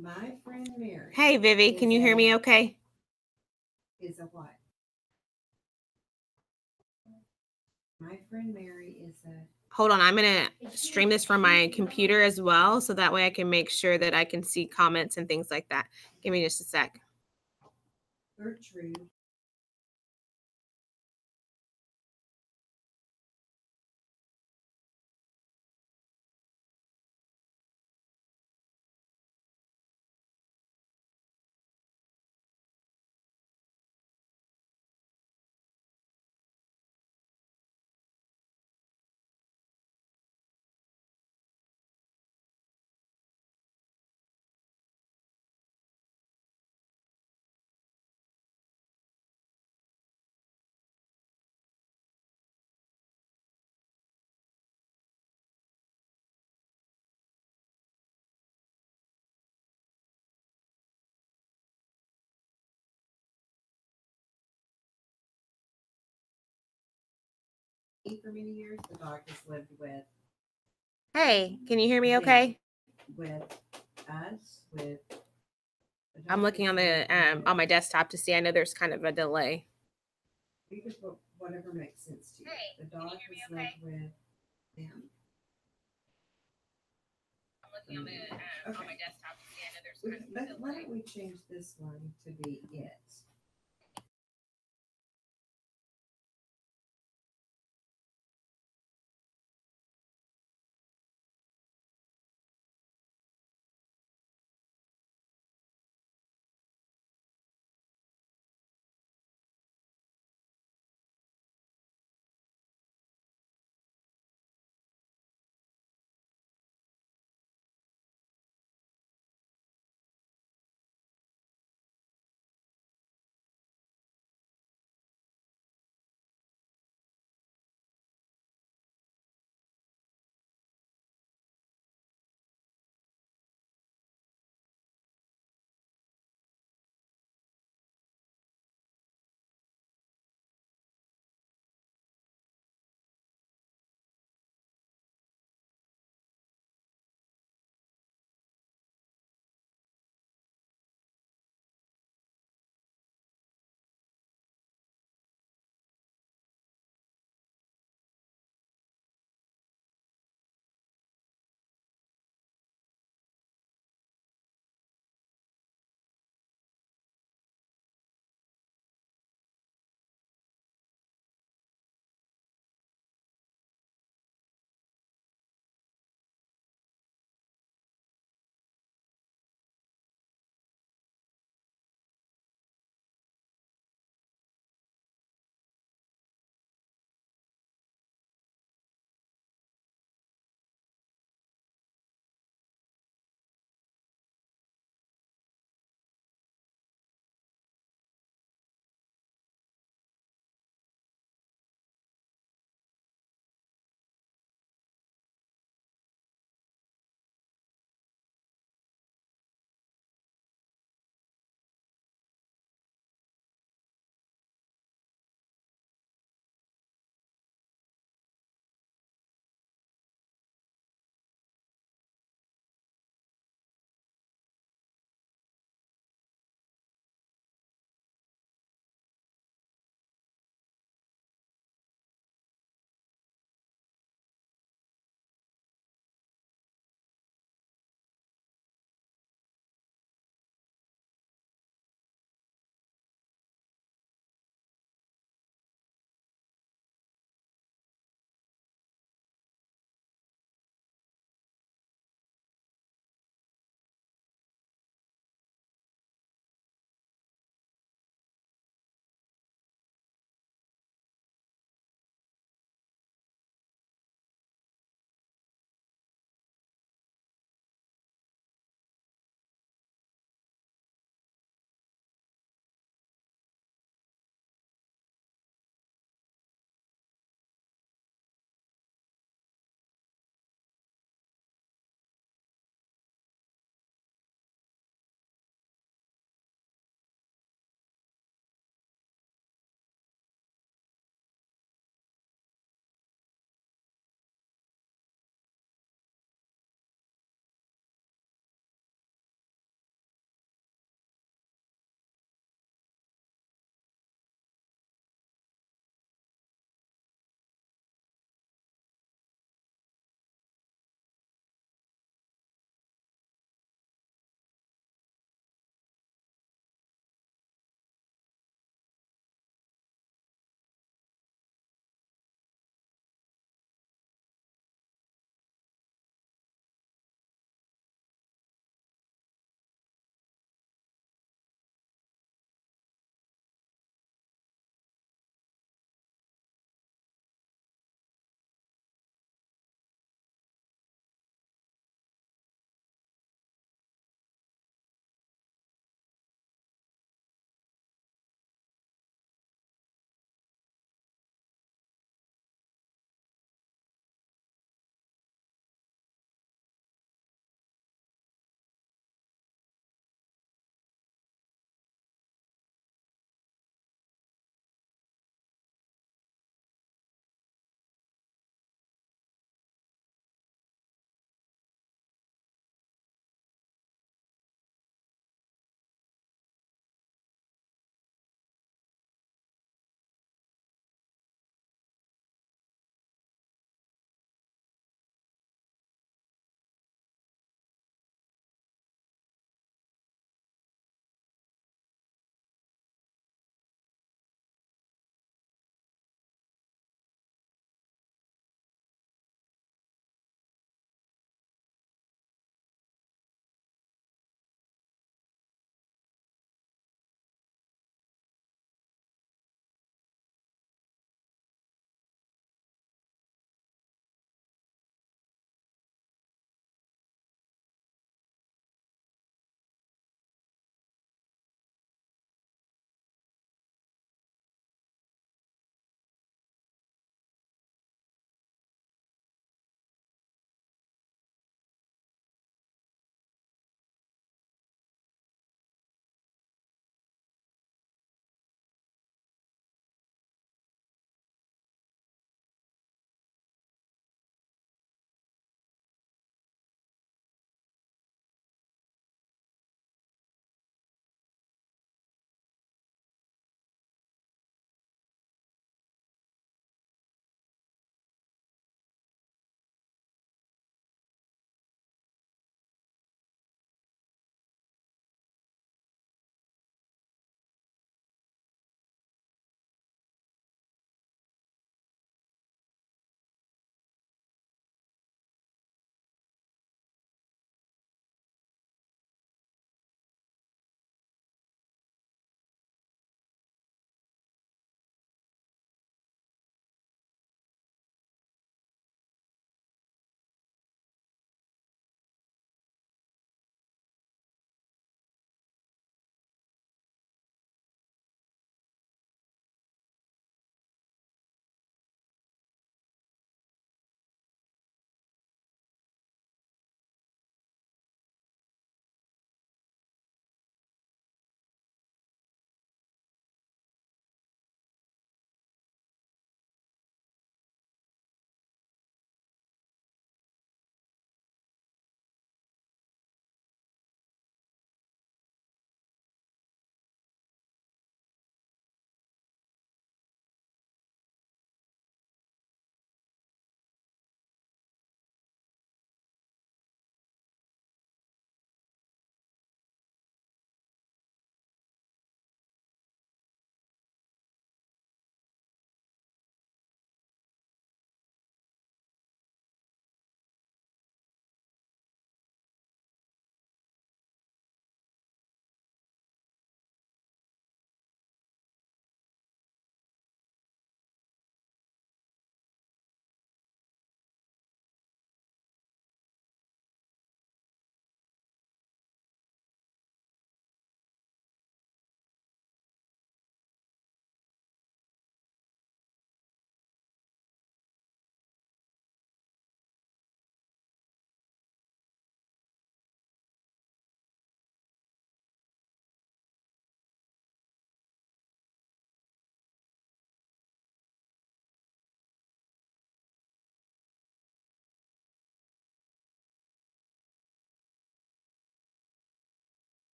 My friend Mary. Hey, Vivi, can you hear me okay? Is a what? My friend Mary is a. Hold on, I'm going to stream this from my computer as well, so that way I can make sure that I can see comments and things like that. Give me just a sec. Gertrude. For many years, the dog has lived with. Hey, can you hear me okay? With us, with. I'm looking on the on my desktop to see. I know there's kind of a delay. You can put whatever makes sense to you. The dog has lived with them. I'm looking on my desktop to see. I know there's kind of a delay. Why don't we change this one to be it?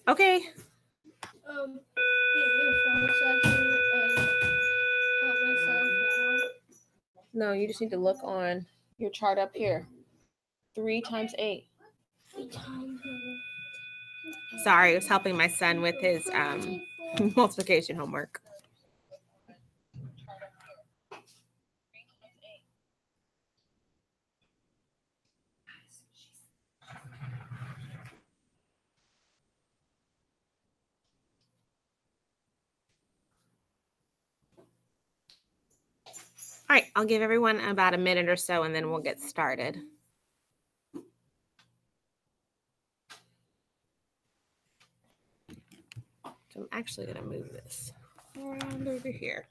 Okay. Get your phone so I can help myself out. No, you just need to look on your chart up here. 3 times 8. 3 times. Sorry, I was helping my son with his multiplication homework. All right, I'll give everyone about a minute or so and then we'll get started. So I'm actually going to move this around over here.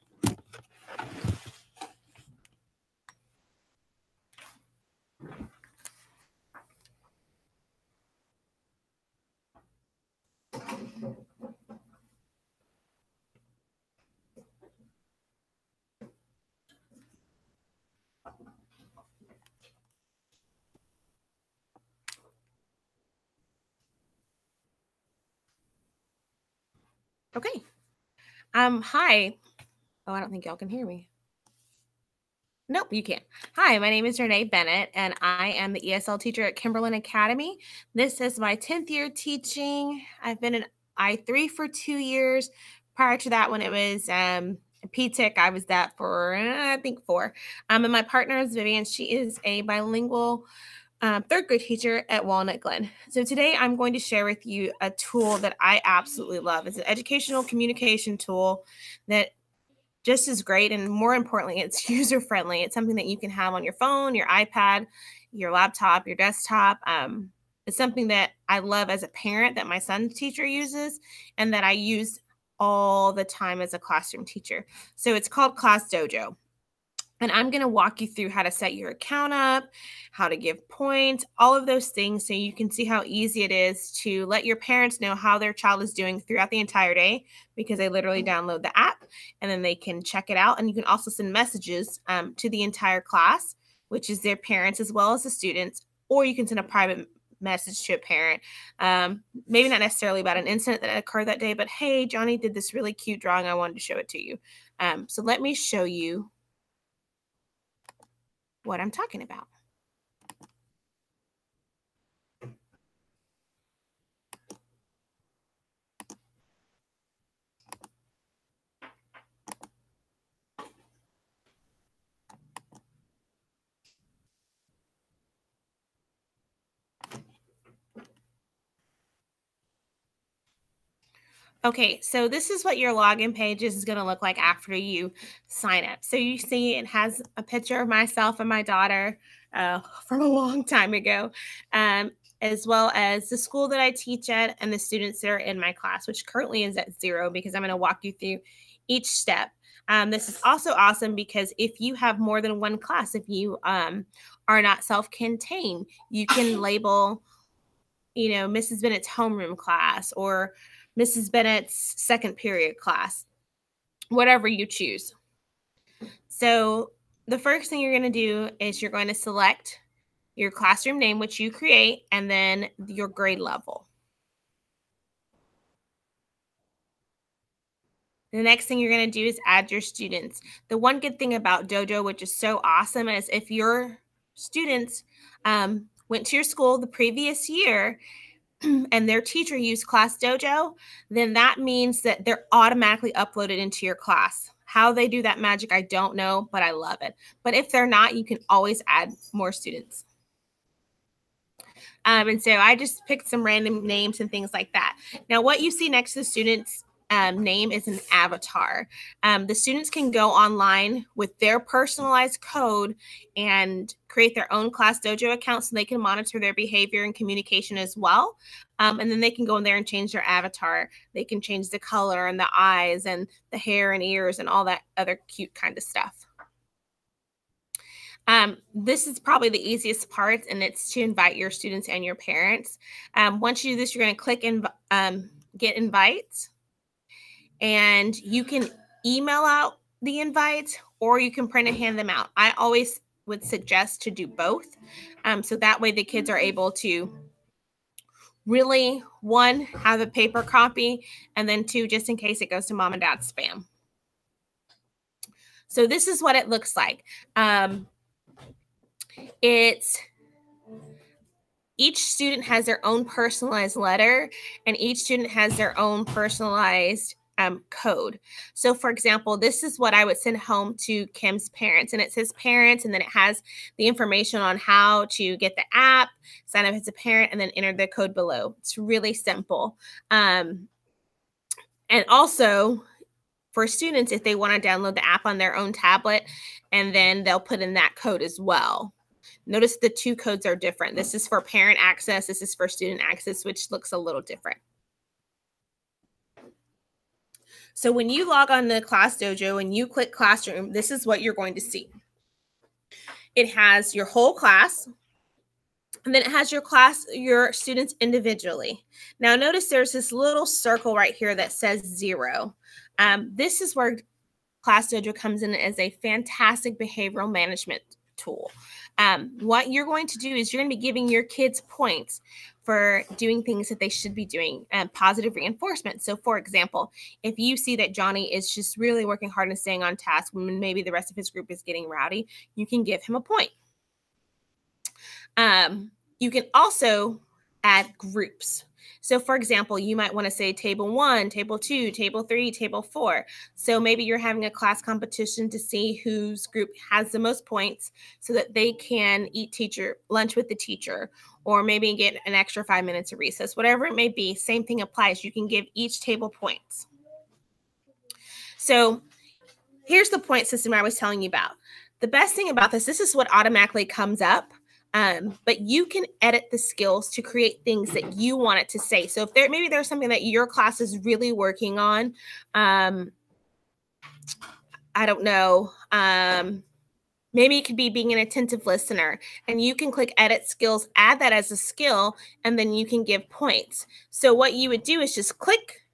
Okay. Hi. Oh, I don't think y'all can hear me. Nope, you can't. Hi, my name is Renee Bennett, and I am the ESL teacher at Kimberlin Academy. This is my 10th year teaching. I've been in I3 for 2 years. Prior to that, when it was PTIC, I was that for, I think, 4. And my partner is Vivian. She is a bilingual 3rd grade teacher at Walnut Glen. So today I'm going to share with you a tool that I absolutely love. It's an educational communication tool that just as great, and more importantly, it's user friendly. It's something that you can have on your phone, your iPad, your laptop, your desktop. It's something that I love as a parent, that my son's teacher uses, and that I use all the time as a classroom teacher. So it's called Class Dojo. And I'm going to walk you through how to set your account up, how to give points, all of those things, so you can see how easy it is to let your parents know how their child is doing throughout the entire day, because they literally download the app and then they can check it out. And you can also send messages to the entire class, which is their parents as well as the students, or you can send a private message to a parent, maybe not necessarily about an incident that occurred that day, but hey, Johnny did this really cute drawing. I wanted to show it to you. So let me show you what I'm talking about. Okay, so this is what your login page is going to look like after you sign up. So you see it has a picture of myself and my daughter from a long time ago, as well as the school that I teach at and the students that are in my class, which currently is at 0 because I'm going to walk you through each step. This is also awesome because if you have more than one class, if you are not self-contained, you can label, Mrs. Bennett's homeroom class or Mrs. Bennett's second period class, whatever you choose. So the first thing you're going to do is you're going to select your classroom name, which you create, and then your grade level. The next thing you're going to do is add your students. The one good thing about Dojo, which is so awesome, is if your students went to your school the previous year and their teacher used Class Dojo, then that means that they're automatically uploaded into your class. How they do that magic, I don't know, but I love it. But if they're not, you can always add more students. And so I just picked some random names and things like that. Now, what you see next to the student's name is an avatar. The students can go online with their personalized code and create their own Class Dojo account so they can monitor their behavior and communication as well. And then they can go in there and change their avatar. They can change the color and the eyes and the hair and ears and all that other cute kind of stuff. This is probably the easiest part, and it's to invite your students and your parents. Once you do this, you're going to click get invites, and you can email out the invites or you can print and hand them out. I always would suggest to do both, so that way the kids are able to really, one, have a paper copy, and then two, just in case it goes to mom and dad's spam. So this is what it looks like. Each student has their own personalized letter, and each student has their own personalized code. So for example, this is what I would send home to Kim's parents, and it says parents, and then it has the information on how to get the app, sign up as a parent, and then enter the code below. It's really simple. And also for students, if they want to download the app on their own tablet, and then they'll put in that code as well. Notice the two codes are different. This is for parent access. This is for student access, which looks a little different. So when you log on to Class Dojo and you click Classroom, this is what you're going to see. It has your whole class, and then it has your students individually. Now notice there's this little circle right here that says 0. This is where Class Dojo comes in as a fantastic behavioral management tool. What you're going to do is you're going to be giving your kids points for doing things that they should be doing, positive reinforcement. So for example, if you see that Johnny is just really working hard and staying on task when maybe the rest of his group is getting rowdy, you can give him a point. You can also add groups. So for example, you might want to say table 1, table 2, table 3, table 4. So maybe you're having a class competition to see whose group has the most points so that they can eat lunch with the teacher, or maybe get an extra 5 minutes of recess, whatever it may be. Same thing applies. You can give each table points. So here's the point system I was telling you about. The best thing about this is what automatically comes up. But you can edit the skills to create things that you want it to say. So if maybe there's something that your class is really working on, I don't know, maybe it could be being an attentive listener, and you can click edit skills, add that as a skill, and then you can give points. So what you would do is just click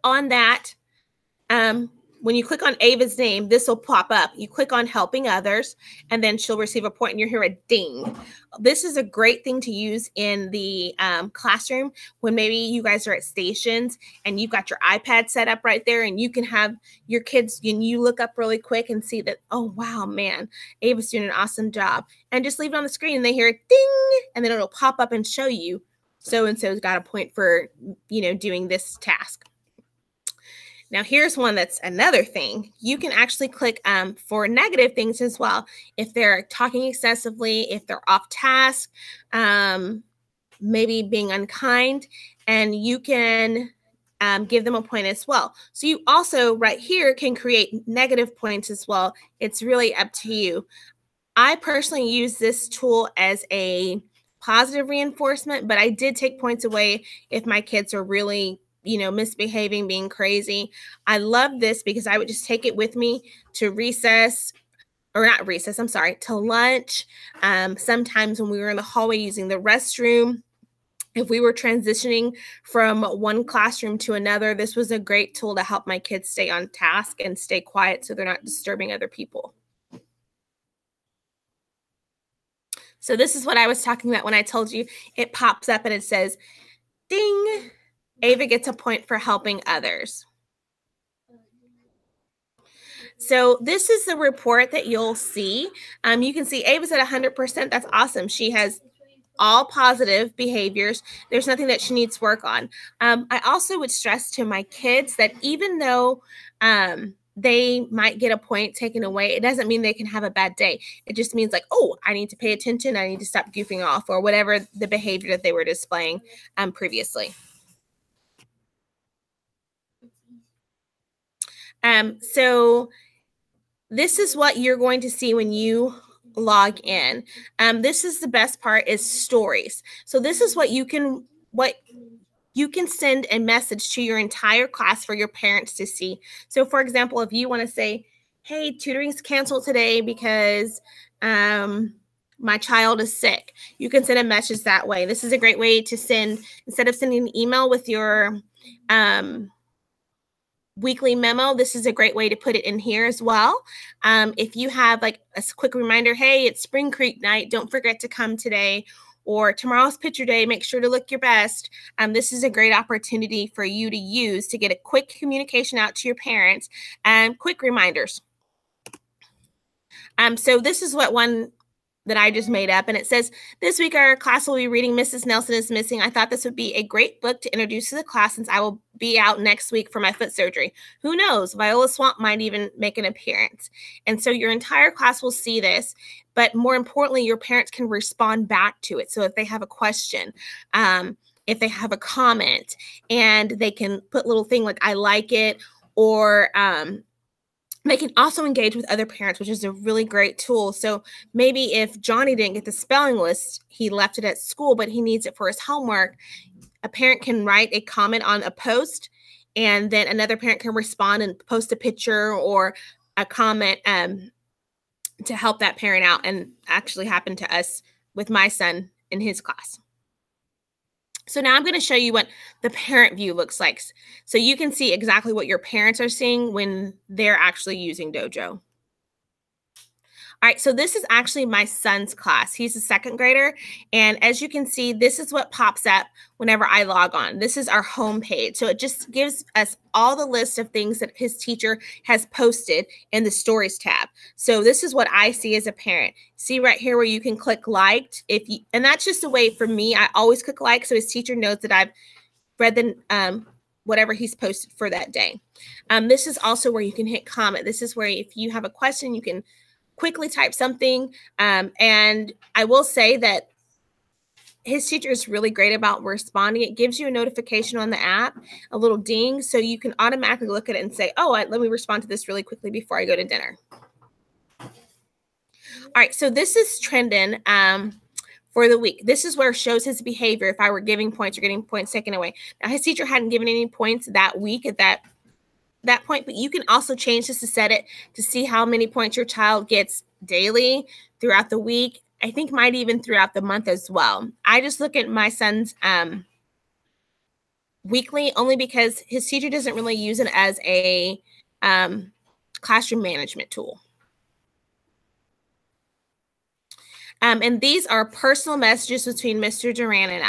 on that. When you click on Ava's name, this will pop up. You click on helping others, and then she'll receive a point, and you'll hear a ding. This is a great thing to use in the classroom when maybe you guys are at stations and you've got your iPad set up right there, and you can have your kids, and you look up really quick and see that, oh, wow, man, Ava's doing an awesome job. And just leave it on the screen, and they hear a ding, and then it'll pop up and show you so-and-so's got a point for, doing this task. Now, here's one that's another thing. You can actually click for negative things as well. If they're talking excessively, if they're off task, maybe being unkind, and you can give them a point as well. So you also right here can create negative points as well. It's really up to you. I personally use this tool as a positive reinforcement, but I did take points away if my kids are really misbehaving, being crazy. I love this because I would just take it with me to to lunch. Sometimes when we were in the hallway using the restroom, if we were transitioning from one classroom to another, this was a great tool to help my kids stay on task and stay quiet so they're not disturbing other people. So this is what I was talking about when I told you it pops up and it says, ding, Ava gets a point for helping others. So this is the report that you'll see. You can see Ava's at 100%. That's awesome. She has all positive behaviors. There's nothing that she needs work on. I also would stress to my kids that even though they might get a point taken away, it doesn't mean they can have a bad day. It just means like, oh, I need to pay attention. I need to stop goofing off, or whatever the behavior that they were displaying previously. So this is what you're going to see when you log in. This is the best part, is stories. So this is what you can send a message to your entire class for your parents to see. So for example, if you want to say, hey, tutoring's canceled today because my child is sick, you can send a message that way. This is a great way to send, instead of sending an email with your weekly memo, this is a great way to put it in here as well. If you have like a quick reminder, hey, it's Spring Creek night, don't forget to come today, or tomorrow's picture day, make sure to look your best. This is a great opportunity for you to use to get a quick communication out to your parents and quick reminders. So this is what one that I just made up, and it says, this week our class will be reading Mrs. Nelson is Missing. I thought this would be a great book to introduce to the class since I will be out next week for my foot surgery. Who knows, Viola Swamp might even make an appearance. And so your entire class will see this, but more importantly, your parents can respond back to it. So if they have a question, if they have a comment, and they can put little thing like, I like it, or they can also engage with other parents, which is a really great tool. So maybe if Johnny didn't get the spelling list, he left it at school, but he needs it for his homework, a parent can write a comment on a post, and then another parent can respond and post a picture or a comment to help that parent out. And actually happened to us with my son in his class. So now I'm going to show you what the parent view looks like. So you can see exactly what your parents are seeing when they're actually using Dojo. All right, so this is actually my son's class. He's a second grader. And as you can see, this is what pops up whenever I log on. This is our home page. So it just gives us all the list of things that his teacher has posted in the stories tab. So this is what I see as a parent. See right here where you can click liked. And that's just a way for me. I always click like so his teacher knows that I've read the whatever he's posted for that day. This is also where you can hit comment. This is where if you have a question, you can quickly type something. And I will say that his teacher is really great about responding. It gives you a notification on the app, a little ding, so you can automatically look at it and say, oh, let me respond to this really quickly before I go to dinner. All right, so this is trending for the week. This is where it shows his behavior if I were giving points or getting points taken away. Now, his teacher hadn't given any points that week at that point, but you can also change this to set it to see how many points your child gets daily throughout the week. I think might even throughout the month as well. I just look at my son's weekly only because his teacher doesn't really use it as a classroom management tool. And these are personal messages between Mr. Duran and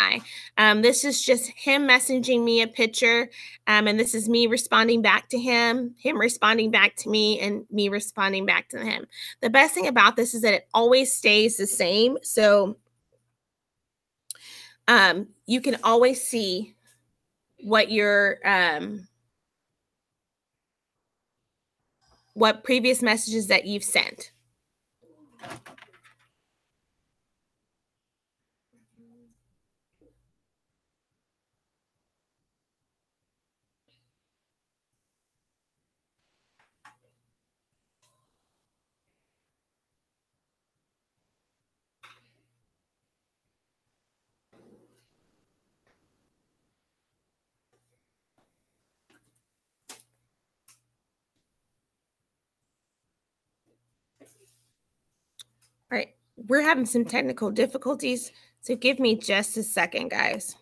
I. This is just him messaging me a picture, and this is me responding back to him responding back to me, and me responding back to him. The best thing about this is that it always stays the same. So you can always see what your what previous messages that you've sent. All right, we're having some technical difficulties, so give me just a second, guys.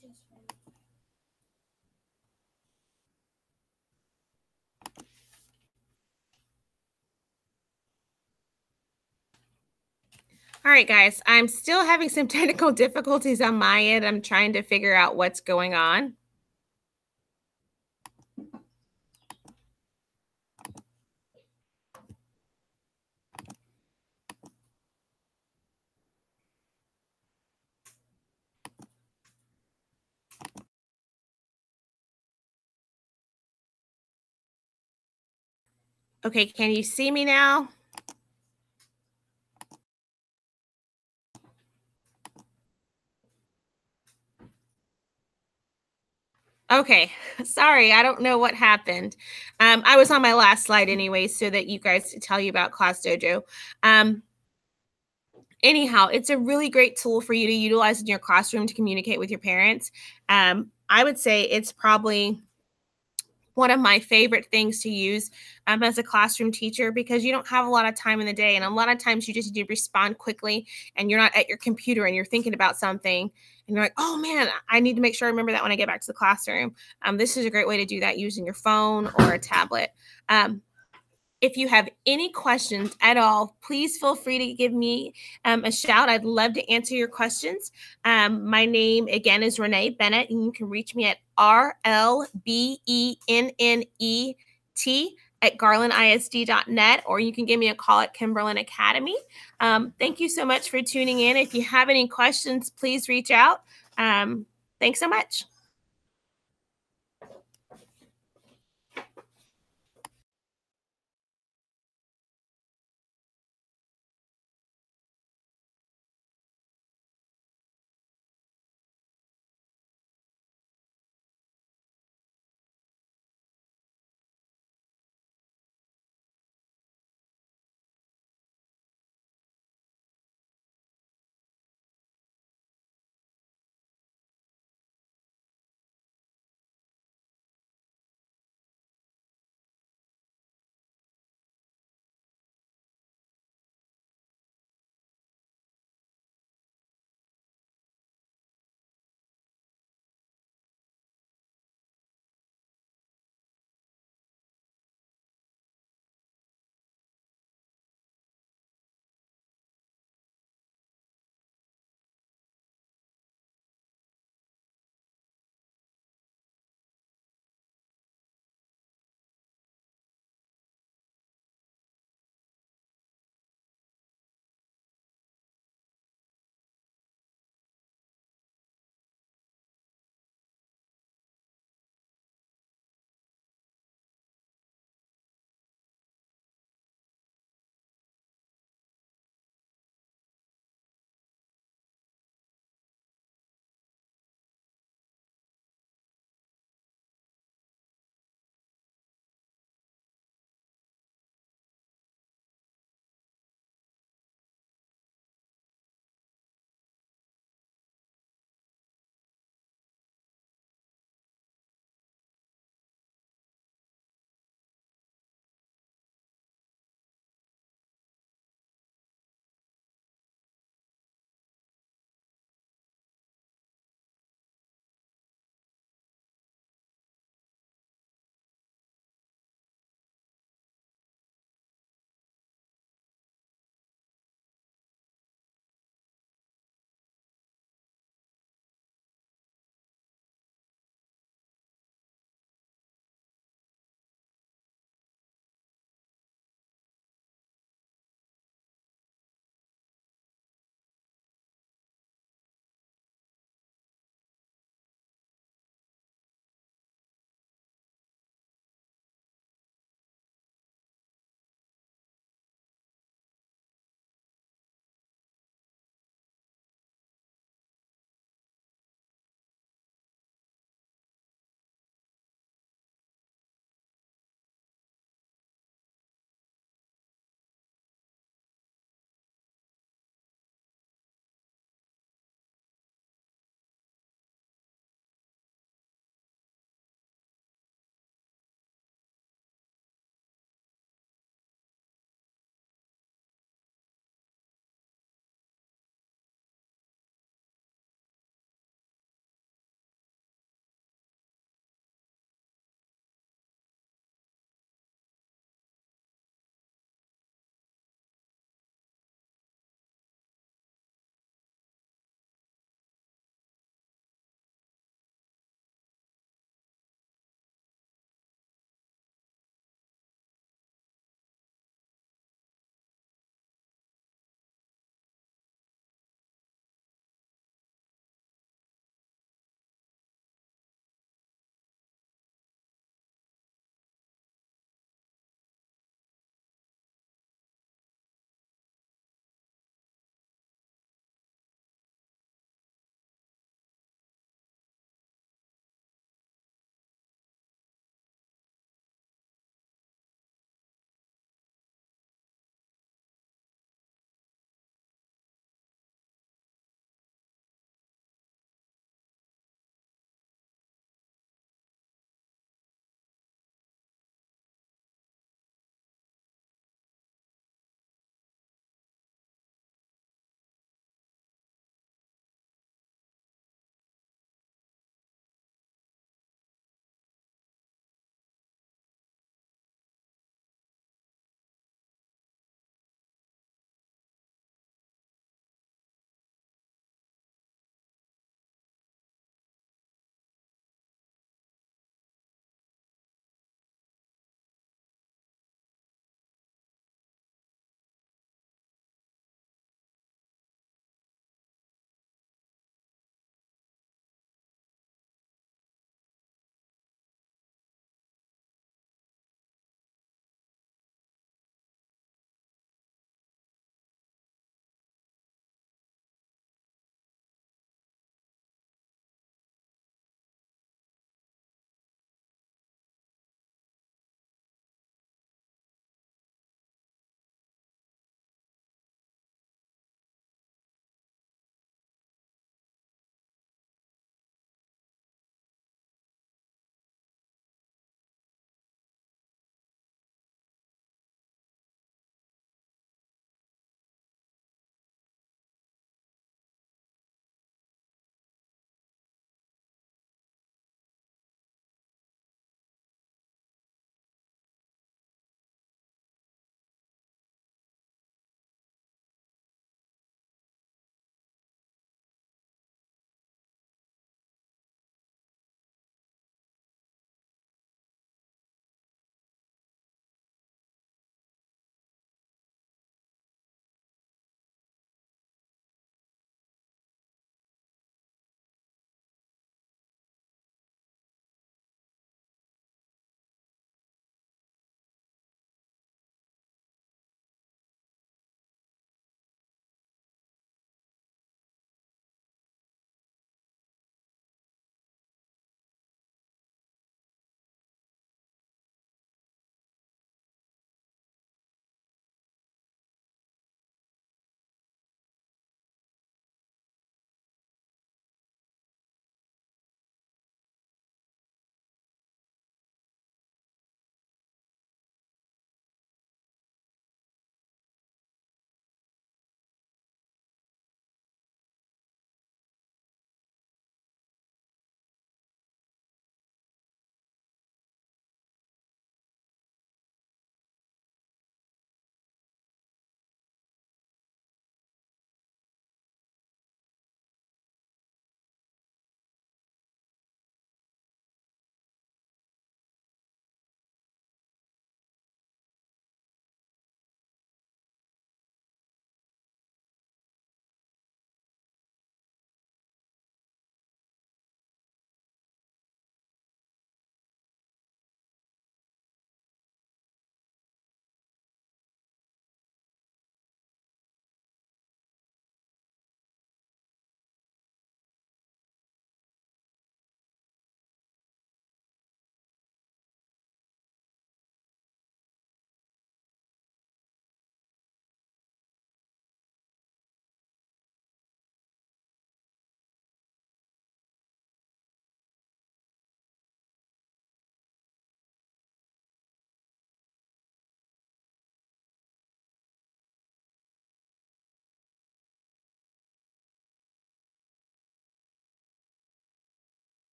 just ran. All right, guys, I'm still having some technical difficulties on my end. I'm trying to figure out what's going on. Okay, can you see me now? Okay, sorry, I don't know what happened. I was on my last slide anyway, so that you guys to tell you about Class Dojo. Anyhow, it's a really great tool for you to utilize in your classroom to communicate with your parents. I would say it's probably one of my favorite things to use as a classroom teacher, because you don't have a lot of time in the day. And a lot of times you just need to respond quickly and you're not at your computer and you're thinking about something and you're like, oh man, I need to make sure I remember that when I get back to the classroom. This is a great way to do that using your phone or a tablet. If you have any questions at all, please feel free to give me a shout. I'd love to answer your questions. My name, again, is Renee Bennett, and you can reach me at RLBENNET@garlandisd.net, or you can give me a call at Kimberlin Academy. Thank you so much for tuning in. If you have any questions, please reach out. Thanks so much.